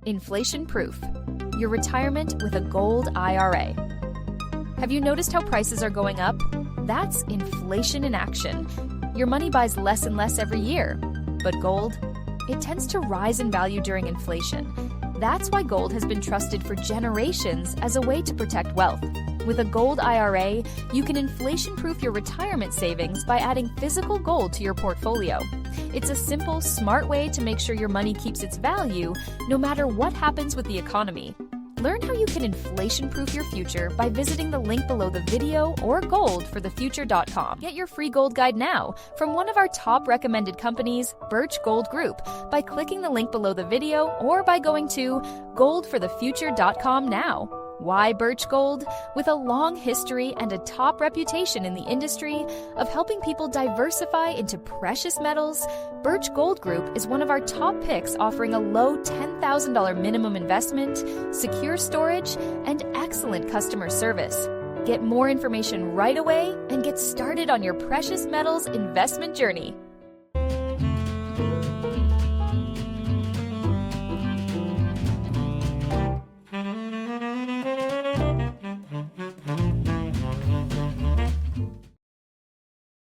Inflation-proof. Your retirement with a gold IRA. Have you noticed how prices are going up? That's inflation in action. Your money buys less and less every year. But gold? It tends to rise in value during inflation. That's why gold has been trusted for generations as a way to protect wealth. With a gold IRA, you can inflation-proof your retirement savings by adding physical gold to your portfolio. It's a simple, smart way to make sure your money keeps its value no matter what happens with the economy. Learn how you can inflation-proof your future by visiting the link below the video or goldforthefuture.com. Get your free gold guide now from one of our top recommended companies, Birch Gold Group, by clicking the link below the video or by going to goldforthefuture.com now. Why Birch Gold? With a long history and a top reputation in the industry of helping people diversify into precious metals, Birch Gold Group is one of our top picks, offering a low $10,000 minimum investment, secure storage, and excellent customer service. Get more information right away and get started on your precious metals investment journey.